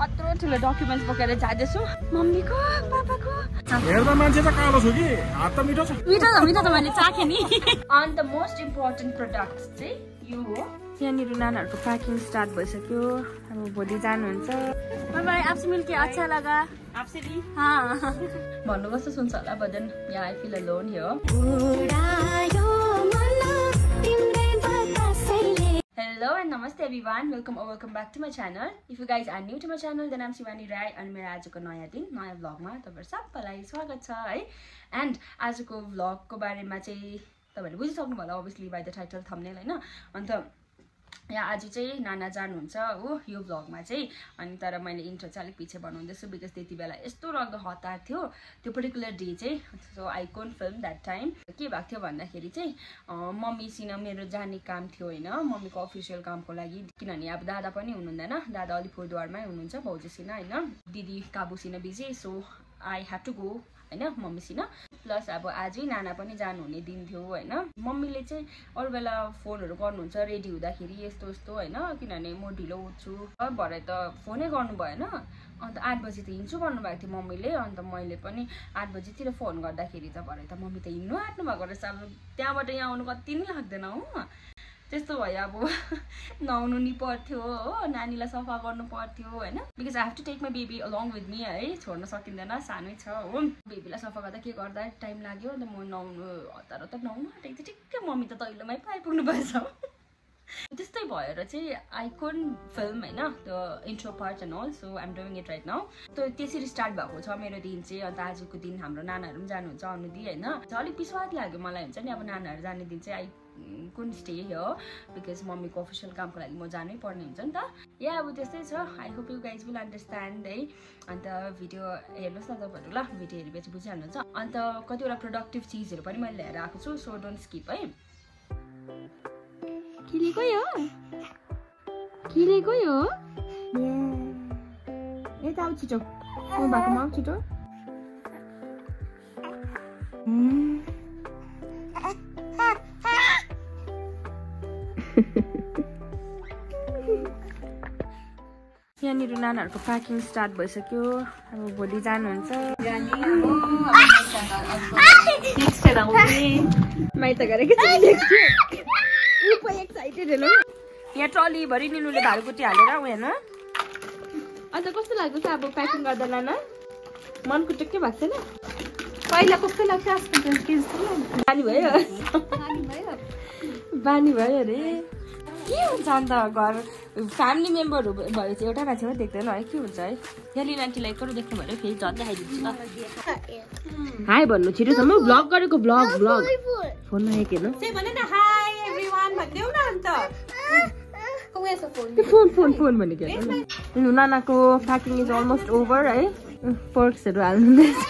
अत्रो ठुलो डकुमेन्ट्स बोकेर जाँदैछु मम्मीको पापाको हेर्दा मान्छे त कालो छ कि हात त मिठो छ मिठो त मैले चाखेँ नि अनि द मोस्ट इम्पोर्टेन्ट प्रोडक्ट चाहिँ यो हो यहाँनिर नानाहरूको प्याकिङ स्टार्ट भइसक्यो अब भोलि जानुहुन्छ बाई आपसे मिलके अच्छा लगा आपसे भी भन्नु कस्तो सुन्छ होला भजन यहाँ I feel alone here Hello and namaste everyone, welcome back to my channel. If you guys are new to my channel, then I'm Shivani Rai and मेरो आजको नयाँ दिन नयाँ भ्लगमा तपाईहरु सबैलाई स्वागत छ है. And आजको भ्लगको बारेमा चाहिँ तपाईहरुले बुझिसक्नु होला obviously by the title thumbnail हैन. अन्त यहाँ आज चाहिँ नाना जानुहुन्छ हो यो भ्लगमा चाहिँ अनि तर मैले इन्ट्रो चाहिँ अलिक पछि बनाउँदैछु बिकज त्यति बेला यस्तो रग्दो हतार थियो त्यो पर्टिकुलर डे चाहिँ so I couldn't film that time के भएको थियो भन्दाखेरि चाहिँ मम्मीसँग मेरो जाने काम थियो हैन मम्मीको अफिसियल कामको लागि किनभने अब दादा पनि हुनुहुँदैन दादा अलिपुरद्वारमै हुनुहुन्छ भाउजूसँग हैन दिदी काबुसँग busy so I have to go हैन मम्मीसँग प्लस अब आजै नाना पनि जानुहुने दिन थियो हैन मम्मीले चाहिँ अरु बेला फोनहरु गर्नुहुन्छ रेडी हुँदाखेरि यस्तो यस्तो हैन किनभने म ढिलो उठ्छु भरे त फोनै गर्नु भएन अन्त 8 बजे त हिँड्छु भन्नुभएको थियो मम्मीले अन्त मैले पनि 8 बजेतिर फोन गर्दाखेरि त भरे त मम्मी त हिँड्नु आट्नु भएको रहेछ अब त्यहाँबाट यहाँ आउनु कति नै लाग्दैन हो त्यस्तो भयो अब नुहाउनु नि पर्थ्यो हो नानीलाई सफा गर्नु पर्थ्यो हैन because I have to take my baby along with me है छोड्न सकिँदैन सानै छ हो बेबीलाई सफा गर्दा के गर्दा टाइम लाग्यो अन्त म नुहाउनु हतार नुहाउनु आँटेको थिएँ ठिक्कै मम्मी त दैलोमै आइपुग्नु भएछ त्यस्तै भएर चाहिँ आई कुडन्ट फिल्म हैन त्यो intro part and also I am doing it right now त त्यसरी स्टार्ट भएको छ मेरो दिन चाहिँ अन्त आजको दिन हाम्रो नानाहरू पनि जानुहुन्छ अनुदी हैन अलिक पिसवाद लाग्यो मलाई हुन्छ नि अब नानाहरू जाने दिन चाहिँ आई कुन स्टे हियर बिकज मम्मीको अफिसियल कामको लागि म जानै पर्ने हुन्छ नि त या अब त्यस्तै छ I hope you guys will understand है अन्त भिडियो हेर्नुहोस् न तपाईँहरू ल भिडियो हेरेपछि बुझिहाल्नुहुन्छ अन्त कतिवटा प्रोडक्टिभ चिजहरू पनि मैले ल्याएर आएको छु सो डोन्ट स्किप है किले गयो यता आऊ छिटो म बाटोमा आऊ छिटो यहाँनिर नानाहरूको प्याकिङ स्टार्ट भइसक्यो अब भोलि जानुहुन्छ माइत गरेको एक्साइटेड हेर्नु यहाँ ट्रली भरि निनुले भाडुकुटी हालेर हेर्नु अन्त कस्तो लाग्यो त अब प्याकिङ गर्दा नाना मनको टुक्कै भएको छैन पहिला कस्तो लाग्छ बानी भयो अरे के हुन्छ अन्त घर फ्यामिली मेम्बरहरू भयो चाहिँ एउटा मान्छे पनि देख्दैन है के हुन्छ है यहाँ लिनान्टीलाई एकरो देख्नु भयो फेरि झन् देखाइदिन्छु ल हाई भन्नु छिटो सम्म भ्लग गरेको भ्लग फोनमा एक हेर्नु फोन भनेको हेर्नु नानाको प्याकिङ इज अलमोस्ट ओभर है पर्क्सहरू हाल्नुहुँदैछ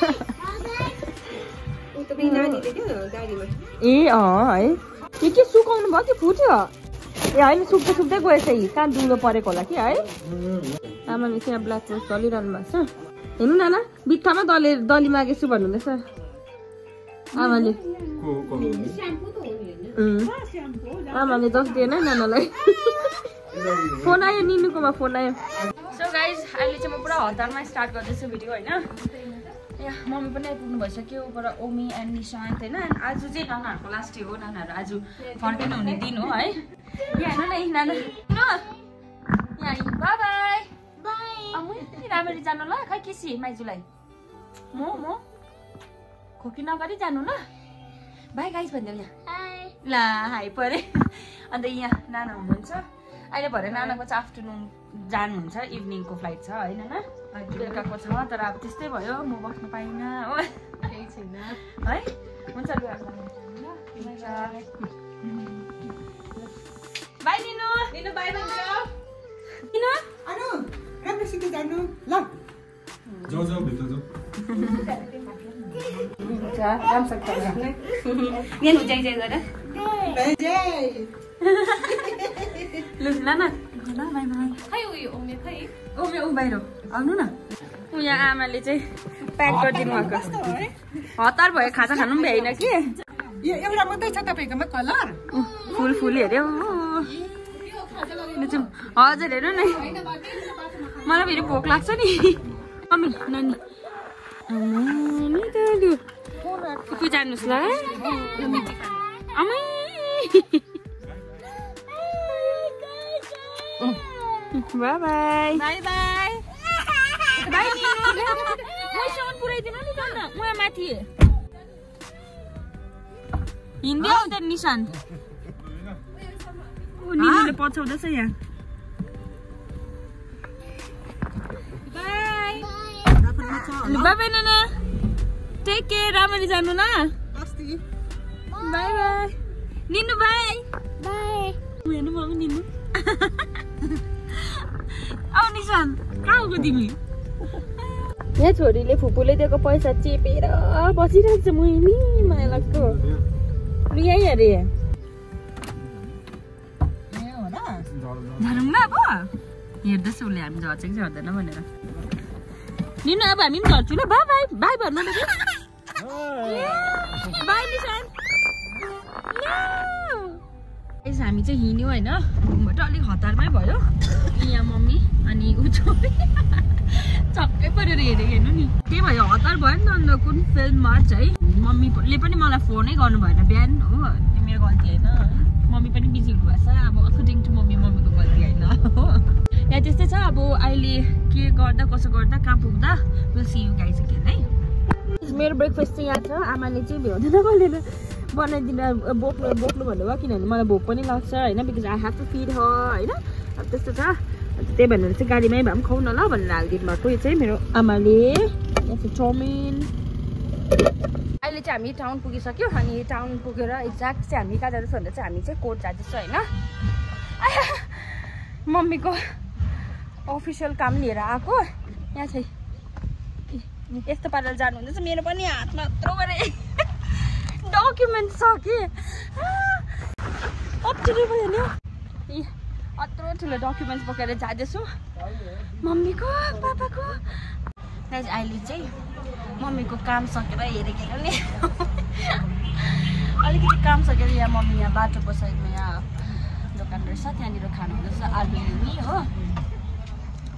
ए है के सुकाउनु भयो कि फुट्यो ए होइन सुक्दै गएछ कहाँ दुलो परेको होला कि है आमाले चाहिँ ब्ल्याक रोज चलिरहनु भएको छ हेर्नु नाना बित्थामा दली मागेछु भन्नुहुँदैछ आमाले आमाले दस दिएन नानालाई फोन आयो निनुकोमा फोन आयो सो गाइज अहिले चाहिँ म पुरा हतारमा स्टार्ट गर्दैछु भिडियो होइन मम्मी पनि आइपुग्नु भइसक्यो पर ओमी एन्ड निशान्त होइन आज चाहिँ नानाहरूको लास्ट डे हो नानाहरू आज फर्किनु हुने दिन हो है यहाँ हेर्नु न नाना यहाँ बाई राम्ररी जानु ल खै किसी माइजूलाई म खोकी नगरी जानु ल बाई गाइस भनिदेऊ यहाँ ल हाई परे अन्त यहाँ नाना हुनुहुन्छ अहिले भरे नानाको चाहिँ आफ्टरनुन जानुहुन्छ इभिनिङको फ्लाइट छ है नाना बेलुकाको छ तर अब त्यस्तै भयो म बस्नु पाइनँ हो केही छैन है हुन्छ बाई निनु बाई भन्दियो किन अनु राम्रोसित जानु ल जाऊ भित्र जाऊ यहाँ आमाले चाहिँ प्याक गरिदिनु भएको हतार भयो खाजा खानु पनि भ्याइन कि एउटा मात्रै छ तपाईकोमा कलर फुल हेर्यो हजुर हेर्नु न मलाई फेरि भोक लाग्छ नि मम्मी नानी पूजा जानुहोस् ल आमै bye bye bye bye bye निसम्म पुऱ्याइदिनु नि त उहाँ माथि हिँड्दै आउँदैन निशान निनुले पछाउँदैछ यहाँ by by Nana take care राम्ररी जानु ल बाई बाई निनु बाई बाई हेर्नु मम्मी निनु आऊ निशान कहाँ गयो तिमी यहाँ छोरीले फुपूले दिएको पैसा चेपेर बसिरहेको छ मुनि माया लाग्छ लु यहीँ अरे झरौँ न अब हेर्दैछ उसले हामी झर्छ कि झर्दैन भनेर निनु अब हामी पनि झर्छु ल बाई बाई बाई भन्नु न बाई निशान हामी चाहिँ हिँड्यौँ होइन घुमबाट अलिक हतारमै भयो यहाँ मम्मी अनि ऊ छोरी छक्कै परेर हेरेको हेर्नु नि त्यही भयो हतार भयो नि त अन्त कुन फिल्म मार्च है मम्मीले पनि मलाई फोनै गर्नु भएन बिहान हो त्यो मेरो गल्ती होइन मम्मी पनि बिजी हुनुभएको छ अब अकर्डिङ टु मम्मीको गल्ती होइन हो यहाँ त्यस्तै छ अब अहिले के गर्दा कसो गर्दा कहाँ पुग्दा will see you guys again है मेरो ब्रेकफास्ट चाहिँ यहाँ छ आमाले चाहिँ भ्याउँदैन कसले बनाइदिन बोक्नु भन्नुभयो किनभने मलाई भोक पनि लाग्छ होइन because I have to feed her होइन अब त्यस्तो छ त्यही भनेर चाहिँ गाडीमै भए पनि खाउँ न ल भनेर हालिदिनु भएको यो चाहिँ मेरो आमाले यहाँ चाहिँ चाउमिन अहिले चाहिँ हामी टाउन पुगिसक्यो अनि टाउन पुगेर एक्ज्याक्ट चाहिँ हामी कहाँ जाँदैछ भन्दा चाहिँ हामी चाहिँ कोर्ट जाँदैछ होइन मम्मीको अफिसियल काम लिएर आएको यहाँ चाहिँ यस्तो पाराले जानु हुँदैछ मेरो पनि हातमा यत्रो गरे डकुमेन्ट छ कि अप्ठ्यारो भयो नि यत्रो ठुलो डकुमेन्ट्स बोकेर जाँदैछु मम्मीको पापाको अहिले चाहिँ मम्मीको काम सकेर हेरेको नि अलिकति काम सकेर यहाँ मम्मी यहाँ बाटोको साइडमा यहाँ दोकान रहेछ त्यहाँनिर खानु हुँदैछ आलु मिमी हो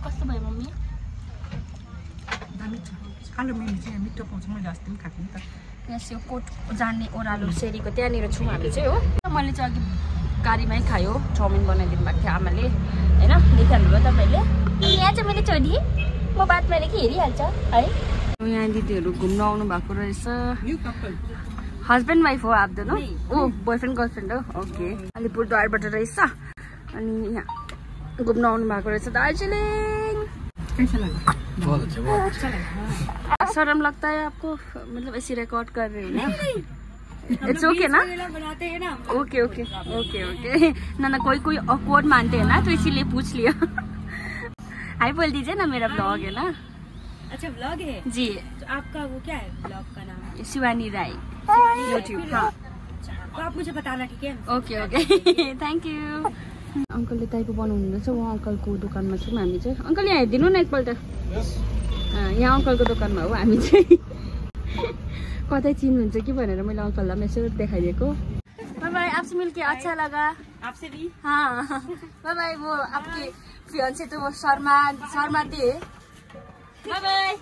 कस्तो भयो मम्मी आलु मिमी चाहिँ मिठो पाउँछ मैले अस्ति पनि खाएको नि त यहाँ यो कोट जाने ओह्रालो सेरीको त्यहाँनिर छौँ हामी चाहिँ हो मैले चाहिँ अघि गाडीमै खायो चाउमिन बनाइदिनु भएको थियो आमाले होइन देखिहाल्नुभयो तपाईँले यहाँ चाहिँ मैले छोडी म बादमा कि हेरिहाल्छ है यहाँ दिदीहरू घुम्न आउनु भएको रहेछ हस्बेन्ड वाइफ हो आप दोनों ओ बोयफ्रेन्ड गर्लफ्रेन्ड हो ओके अलिपुरद्वारबाट रहेछ अनि यहाँ घुम्न आउनु भएको रहेछ दार्जिलिङ शर्म लगता है आपको मतलब ऐसी रिकॉर्ड कर रहे हो ना इट्स ओके ना ओके ओके ओके ओके ना कोई ऑकवर्ड मानते हैं ना तो इसीलिए पूछ लिया हाय बोल दीजिए ना मेरा ब्लॉग है ना अच्छा ब्लॉग है जी तो आपका वो क्या है ब्लॉग का नाम शिवानी राय यूट्यूब हाँ तो आप मुझे बताना ठीक है ओके ओके थ्याङ्क यू अंकलले टाइपो बनाउनु हुँदैछ उहाँ अंकलको दोकानमा छौँ हामी चाहिँ अंकल यहाँ हेरिदिनु न एकपल्ट यहाँ अंकलको दोकानमा हो हामी चाहिँ कतै चिन्नुहुन्छ कि भनेर मैले अंकललाई यसो देखाइदिएको बाय बाय आपसे मिलके अच्छा लगा आपसे भी हाँ बाय बाय वो आपके फियांसे तो वो शर्मा थे बाय बाय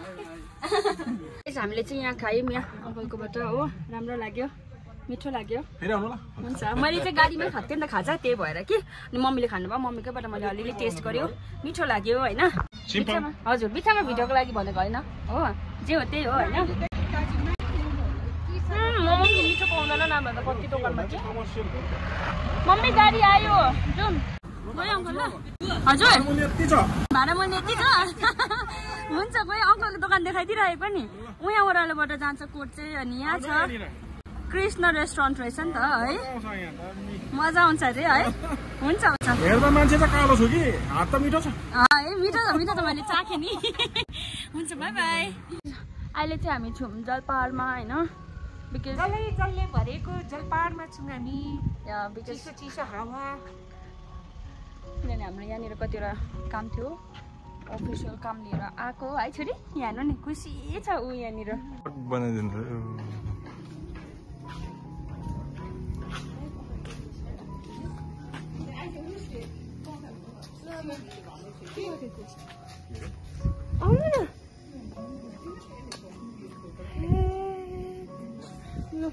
हामीले चाहिँ यहाँ खायौँ यहाँ अंकलकोबाट हो राम्रो लाग्यो मिठो लाग्यो हुन्छ मैले चाहिँ गाडीमै खाएको थिएँ नि त खाजा त्यही भएर कि अनि मम्मीले खानुभयो मम्मीकैबाट मैले अलिअलि टेस्ट गर्यो मिठो लाग्यो होइन हजुर बित्थामा भिडियोको लागि भनेको होइन हो जे हो त्यही हो होइन मोमो मिठो पाउँदैन नभए कति दोकानमा चाहिँ मम्मी गाडी आयो जाउँ गयो अङ्कल ल हजुर भाडा मूल्य यति छ हुन्छ गयो अङ्कलको दोकान देखाइदिइरहेको नि उहाँ ओह्रालोबाट जान्छ कोट चाहिँ अनि यहाँ छ कृष्ण रेस्टुरेन्ट रहेछ नि त है मजा आउँछ अरे है हुन्छ हुन्छ हेर्दा मान्छे त कालो छु कि हात त मिठो छ मिठो त मैले चाखेँ नि हुन्छ बाई बाई अहिले चाहिँ हामी छौँ जलपाहाडमा होइन बिकज जलले भरेको जलपाहाडमा छौँ हामी चिसो चिसो हावा किनभने हाम्रो यहाँनिर कतिवटा काम थियो अफिसियल काम लिएर आएको है छोरी यहाँ हेर्नु नि खुसी छ ऊ यहाँनिर आउनु न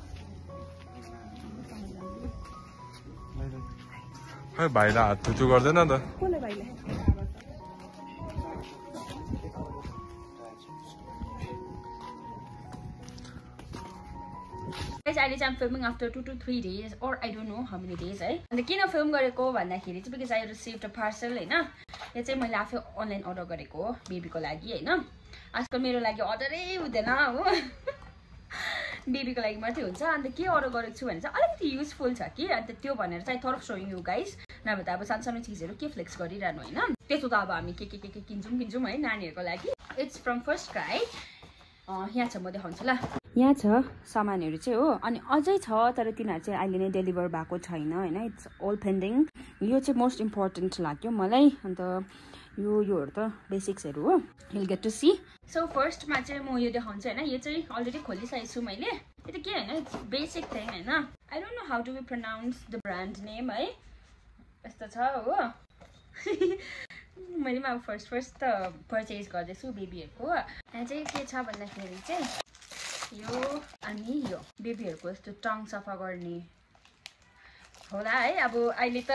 खै भाइलाई हात थुचु गर्दैन त कसले भाइले Guys, अहिले चाहिँ I'm filming after 2 to 3 days or I don't know how many days है अन्त किन फिल्म गरेको भन्दाखेरि चाहिँ because I received a parcel हैन यो चाहिँ मैले आफै अनलाइन अर्डर गरेको हो बेबीको लागि हैन आजकल मेरो लागि अर्डरै हुँदैन हो बेबीको लागि मात्रै हुन्छ अन्त के अर्डर गरेको छु भने चाहिँ अलिकति युजफुल छ कि अन्त त्यो भनेर चाहिँ थोर शोइङ यु गाइस नभए त अब सानो चिजहरू के फ्लेक्स गरिरहनु हैन त्यसो त अब हामी के किन्छौँ है नानीहरुको लागि इट्स फ्रम फर्स्ट क्राई यहाँ छ म देखाउँछु ल यहाँ छ सामानहरु चाहिँ हो अनि अझै छ तर तिनीहरु चाहिँ अहिले नै डेलिभर भएको छैन हैन इट्स ऑल पेन्डिङ यो चाहिँ मोस्ट इम्पोर्टेन्ट लाग्यो मलाई अन्त योहरु त बेसिक्सहरु हो you'll get to see so first मा चाहिँ म यो देखाउँछु हैन यो चाहिँ अलरेडी खोलिसकेको छु मैले यो त के हैन इट्स बेसिक थिङ हैन I don't know how to pronounce the brand name है यस्तो छ हो मैले म फर्स्ट त पर्चेज गर्दैछु बेबीहरुको यहाँ चाहिँ के छ भन्दाखेरि चाहिँ यो अनि यो बेबीहरुको यस्तो टङ सफा गर्ने होला है अब अहिले त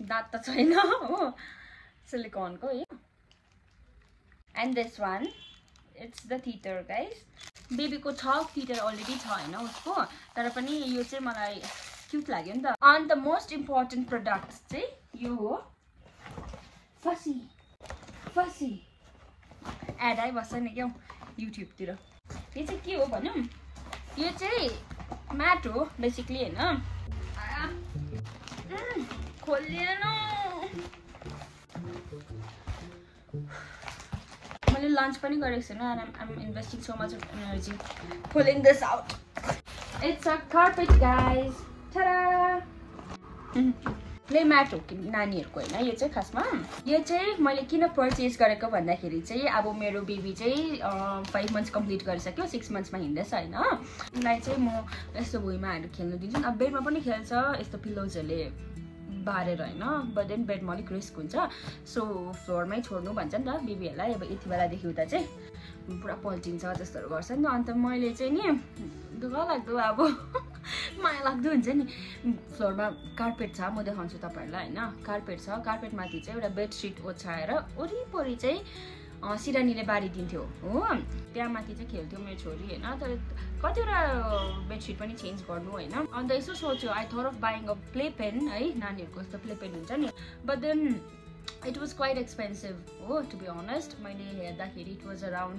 दाँत त छैन हो सिलिकनको यो and this one it's the teeter guys बेबीको छ teeter अलरेडी छ हैन उसको तर पनि यो चाहिँ मलाई क्यूट लाग्यो नि त and the most important product चाहिँ यो हो फसी एड आइबस्छ नि क्या युट्युब तिर यो चाहिँ के हो भनौँ यो चाहिँ म्याट हो बेसिकली हैन खोलिएन मैले लन्च पनि गरेको छैन and I'm investing so much of energy pulling this out. It's a carpet guys. Ta-da! Play mat हो कि नानीहरुको हैन यो चाहिँ खासमा यो चाहिँ मैले किन पर्चेज गरेको भन्दाखेरि चाहिँ अब मेरो बेबी चाहिँ 5 मन्थ्स कम्प्लिट गरिसक्यो 6 मन्थ्समा हिँड्दैछ हैन उलाई चाहिँ म यस्तो भुइँमा हालेर खेल्न दिन्छु अब बेडमा पनि खेल्छ यस्तो पिलोजहरुले बारेर हैन बट देन बेडमा अलिक रिस्क हुन्छ सो फ्लोरमै छोड्नु भन्छ नि त बेबीहरुलाई अब यति बेलादेखि उता चाहिँ पुरा पल्टिन्छ जस्तोहरू गर्छ नि अन्त मैले चाहिँ नि दुःख लाग्दो अब माया लाग्दो हुन्छ नि फ्लोरमा कार्पेट छ म देखाउँछु तपाईहरुलाई हैन कार्पेट छ कार्पेटमाथि चाहिँ एउटा बेडसिट ओछ्याएर वरिपरि चाहिँ सिरानीले बारिदिन्थ्यो हो त्यहाँ माथि चाहिँ खेल्थ्यो मेरो छोरी हैन तर कतिवटा बेडसिट पनि चेन्ज गर्नु हैन अन्त यसो सोच्यो I thought of buying a play pen है नानीहरुको जस्तो प्ले पेन हुन्छ नि but then it was quite expensive oh to be honest मैले हेर्दाखेरि it was around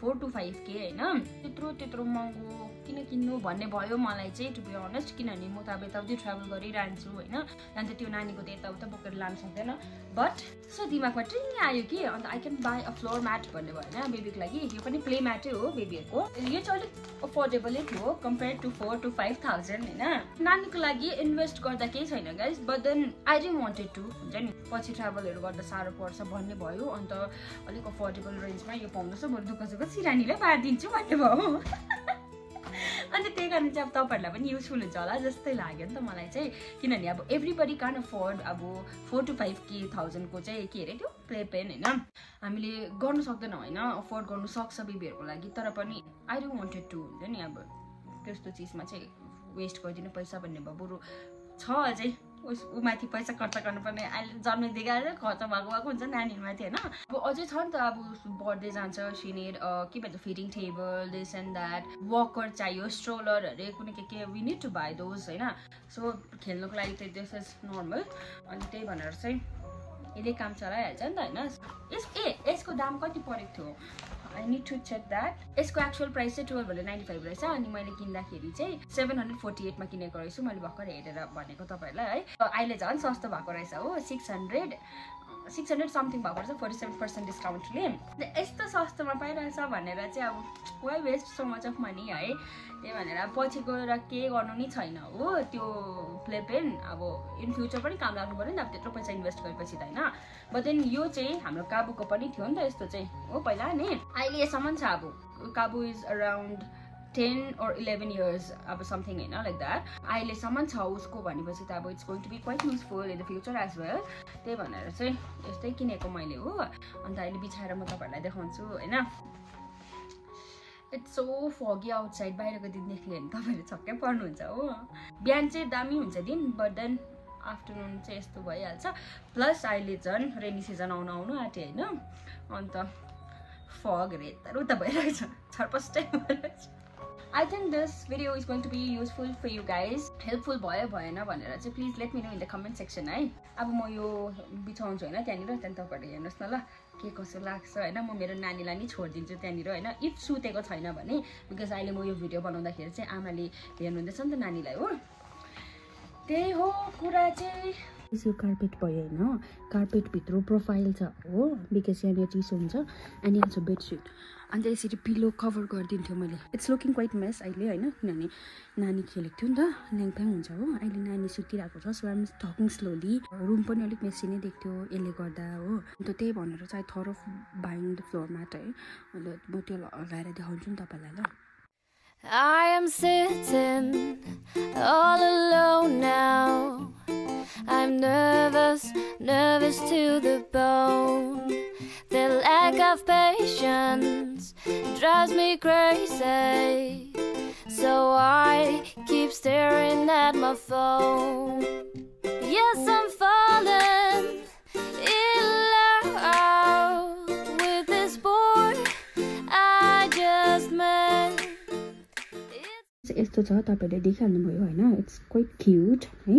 4 to 5k हैन त्यत्रो महँगो किन किन्नु भन्ने भयो मलाई चाहिँ to be honest किनभने म त अब यताउति ट्राभल गरिरहन्छु हैन अन्त त्यो नानीको त यताउता बोकेर लान सक्दैन बट सो दिमागमा ट्रिङ आयो कि अन्त I can buy a floor mat भन्ने भयो हैन बेबीको लागि यो पनि प्ले म्याटै हो बेबीहरुको यो चाहिँ अलिक अफोर्डेबलै थियो कम्पेयर टु 4 to 5000 हैन नानीको लागि इन्भेस्ट गर्दा केही छैन guys but then I didn't wanted to हुन्छ नि पछि ट्राभलहरु गर्दा साह्रो पर्छ भन्ने भयो अन्त अलिक अफोर्डेबल रेन्जमा यो पाउँदैछ म दुःख सिरानीले बारिदिन्छु भन्ने भयो अनि त्यही कारण चाहिँ अब तपाईहरुलाई पनि युजफुल हुन्छ होला जस्तै लाग्यो नि त मलाई चाहिँ किनभने अब एभ्रीबडी क्यान अफोर्ड अब 4 to 5k को चाहिँ के अरे त्यो प्ले पेन हैन हामीले गर्न सक्दैनौं हैन अफोर्ड गर्नु सक्छ बेबीहरुको लागि तर पनि आई डोन्ट वान्टेड टु हुन्छ नि अब त्यस्तो चीजमा चाहिँ वेस्ट गरिदिनु पैसा भन्ने भयो बरु छ अझै उ माथि पैसा खर्च गर्नुपर्ने अहिले जन्मेदेखि खर्च भएको हुन्छ नानीहरुमाथि हैन अब अझै छ नि त अब बढ्दै जान्छ शी निड के भन्छ feeding table this and that walker चाहियो स्ट्रोलरहरु कुनै के we need to buy those हैन सो खेल्नको लागि त दिस इज नर्मल अनि त्यही भनेर चाहिँ यसले काम चलाइहाल्छ नि त हैन यसको दाम कति परेको थियो I need to check that. यसको एक्चुअल प्राइस चाहिँ 1295 रहेछ अनि मैले किन्दाखेरि चाहिँ 748 मा किनेको रहेछु मैले भर्खर हेरेर भनेको तपाईहरुलाई है अहिले झन् सस्तो भएको रहेछ हो 600 समथिङ भएको रहेछ 47% डिस्काउन्टले यस्तो सस्तोमा पाइरहेछ भनेर चाहिँ अब why waste so much of money है त्यही भनेर पछि गएर के गर्नु नि छैन हो त्यो प्ले पेन अब इन फ्युचर पनि काम लाग्नु पर्यो नि अब त्यत्रो पैसा इन्भेस्ट गरेपछि त हैन बट देन यो चाहिँ हाम्रो काबुको पनि थियो नि त यस्तो चाहिँ हो पहिला नि अहिले यसम्म छ अब काबु इज अराउन्ड 10 or 11 years अब something हैन like that अहिलेसम्म छ उसको भनेपछि त अब it's going to be quite useful in the future as well त्यही भनेर चाहिँ यस्तै किनेको मैले हो अनि अहिले बिछाएर म तपाईहरुलाई देखाउँछु हैन It's so foggy outside बाहिरको दिन देख्यो भने तपाईहरु छक्कै पर्नुहुन्छ हो बिहान चाहिँ दामी हुन्छ दिन but then आफ्टरनुन चाहिँ यस्तो भइहाल्छ प्लस अहिले झन् रेनी सिजन आउनु आटे हैन अन्त fog रेतरु त भइरहेछ छरपस्टै भइरहेछ I think this video is going to be useful for you guys helpful भयो भएन भनेर चाहिँ please let me know in the comment section है अब म यो बिछाउँछु हैन त्यहाँनिर त्यहाँ तपाईहरु हेर्नुस् न ल के कसो लाग्छ हैन म मेरो नानीलाई नि छोड्दिन्छु त्यहाँनिर हैन इफ सुतेको छैन भने बिकज अहिले म यो भिडियो बनाउँदाखेरि चाहिँ आमाले हेर्नुहुँदैछ नि त नानीलाई हो त्यही हो कुरा चाहिँ यो कार्पेट भयो हैन कार्पेट भित्र प्रोफाइल छ हो बिकज यहाँ चिसो हुन्छ एन्ड यहाँ छ बेडसिट अन्त यसरी पिलो कभर गरिदिन्थ्यो मैले इट्स लुकिङ क्वाइट मेस अहिले हैन किनभने नानी खेलेको थियो नि त ल्याङफ्याङ हुन्छ हो अहिले नानी सुतिरहेको छ so I am talking slowly room पनि अलिक मेसी नै देख्थ्यो यसले गर्दा हो अन्त त्यही भनेर चाहिँ thought of buying the floor mat है अन्त म त्यो लगाएर देखाउँछु नि तपाईँलाई ल I am sitting all alone now. I'm nervous to the bone. The lack of patience drives me crazy. So I keep staring at my phone. Yes, I'm falling in love with this boy I just met. यस्तो छ तपाईहरुले देखिहाल्नु भयो हैन it's quite cute है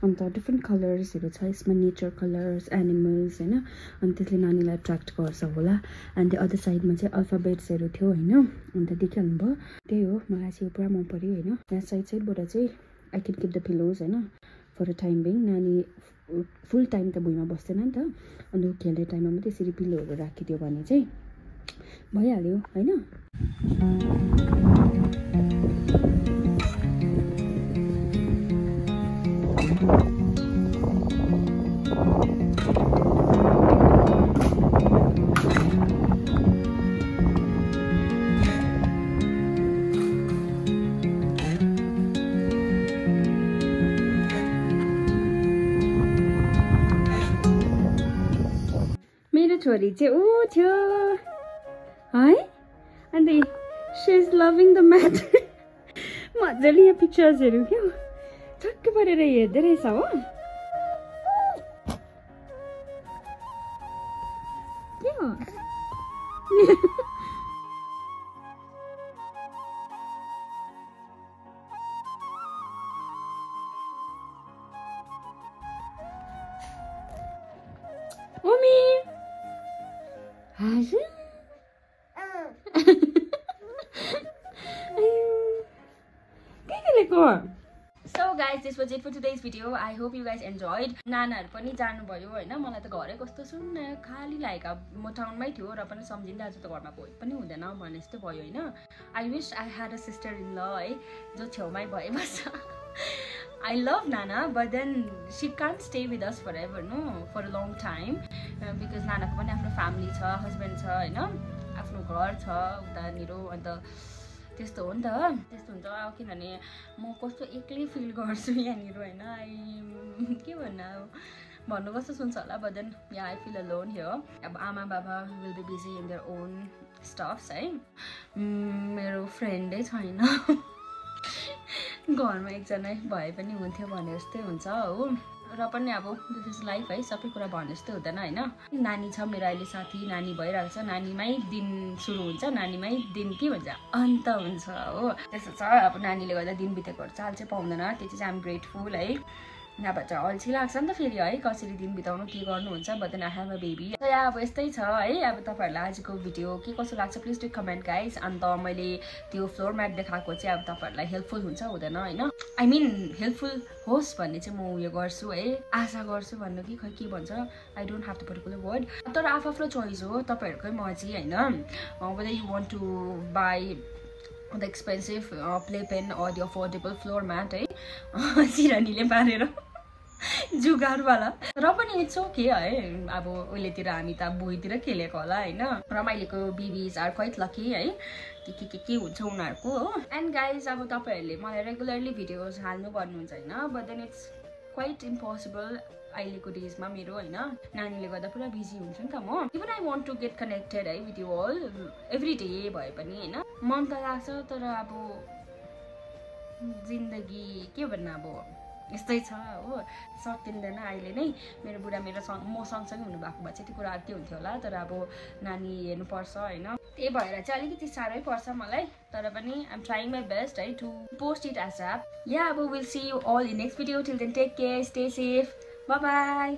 अन्त different कलर्सहरु छ यसमा nature colours animals हैन अनि त्यसले नानीलाई अट्र्याक्ट गर्छ होला एन्ड द अदर साइडमा चाहिँ अल्फाबेट्सहरु थियो हैन अन्त देखिहाल्नु भयो त्यही हो मलाई चाहिँ पुरा मन पर्यो हैन यहाँ साइडबाट चाहिँ I can keep the pillows हैन फर अ टाइम बिङ नानी फुल टाइम त भुइँमा बस्दैन नि त अनि खेल्ने टाइममा मात्रै यसरी पिलोहरु राखिदियो भने चाहिँ भइहाल्यो हैन मेरो छोरी चाहिँ उठ्यो है अनि she is loving the mat मजाले यहाँ पिक्चर्सहरु के छक्क परेर हेर्दै रहेछ हो के हो मम्मी हजुर So guys, this was it for today's video. I hope you guys enjoyed. नानाहरु पनि जानुभयो हैन मलाई त घरै कस्तो सुन्न खाली लागेको म टाउनमै थियो र पनि सम्झिँदै आज त घरमा कोही पनि हुँदैन भने जस्तो भयो हैन I wish I had a sister in law है जो छेउमै भए बस्छ I love Nana but then she can't stay with us forever no for a long time because Nana को पनि आफ्नो फ्यामिली छ हस्बन्ड छ हैन आफ्नो घर छ उतानिरो अन्त त्यस्तो हो नि त त्यस्तो हुन्छ अब किनभने म कस्तो एक्लै फिल गर्छु यहाँनिर हैन आई के भन्नु कस्तो सुन्छ होला but then yeah I feel alone here अब आमा बाबा will be busy in their own stuffs है मेरो फ्रेन्डै छैन घरमा एकजना भए पनि हुन्थ्यो भने जस्तै हुन्छ हो र पनि अब दिस इज लाइफ है सबै कुरा भने जस्तै हुँदैन हैन नानी छ मेरो अहिले साथी नानी भइरहेको छ नानीमै दिन सुरु हुन्छ नानीमै दिन के भन्छ अन्त हुन्छ हो त्यसो छ अब नानीले गर्दा दिन बितेको चाल चाहिँ पाउँदैन त्यो चाहिँ आम ग्रेटफुल है नभए चाहिँ अल्छी लाग्छ नि त फेरि है कसरी दिन बिताउनु के गर्नुहुन्छ but then I have a baby अब यस्तै छ है अब तपाईहरुलाई आजको भिडियो के कसो लाग्छ प्लिज डु कमेन्ट गाइज अन्त मैले त्यो फ्लोर म्याट देखाएको चाहिँ अब तपाईहरुलाई हेल्पफुल हुन्छ हुँदैन हैन आई मिन हेल्पफुल होस् भन्ने चाहिँ म उयो गर्छु है आशा गर्छु भन्नु कि खै के भन्छ I don't have the particular word तर आफ्नो चोइस हो तपाईहरुकै मर्जी हैन whether you want to buy the expensive playpen or the affordable floor mat है सिरानीले पारेर जुगारवाला र पनि इट्स ओके है अब उहिलेतिर हामी त भुइँतिर खेलेको होला होइन रमाइलेको बेबिज आर क्वाइट लकी है के हुन्छ उनीहरूको हो एन्ड गाइज अब तपाईँहरूले मलाई रेगुलरली भिडियोज हाल्नु भन्नुहुन्छ होइन but then it's quite impossible अहिलेको डेजमा मेरो होइन नानीले गर्दा पुरा बिजी हुन्छ नि त म even I want to get connected है with you all every day भए पनि होइन मन त लाग्छ तर अब जिन्दगी के भन्नु अब यस्तै छ हो सकिँदैन अहिले नै मेरो बुढा मेरो म सँगसँगै हुनुभएको भए चाहिँ त्यो कुरा के हुन्थ्यो होला तर अब नानी हेर्नुपर्छ होइन त्यही भएर चाहिँ अलिकति साह्रै पर्छ मलाई तर पनि आइम ट्राइङ माई बेस्ट है to post it ASAP या अब will see you all in next video till then take care stay safe bye by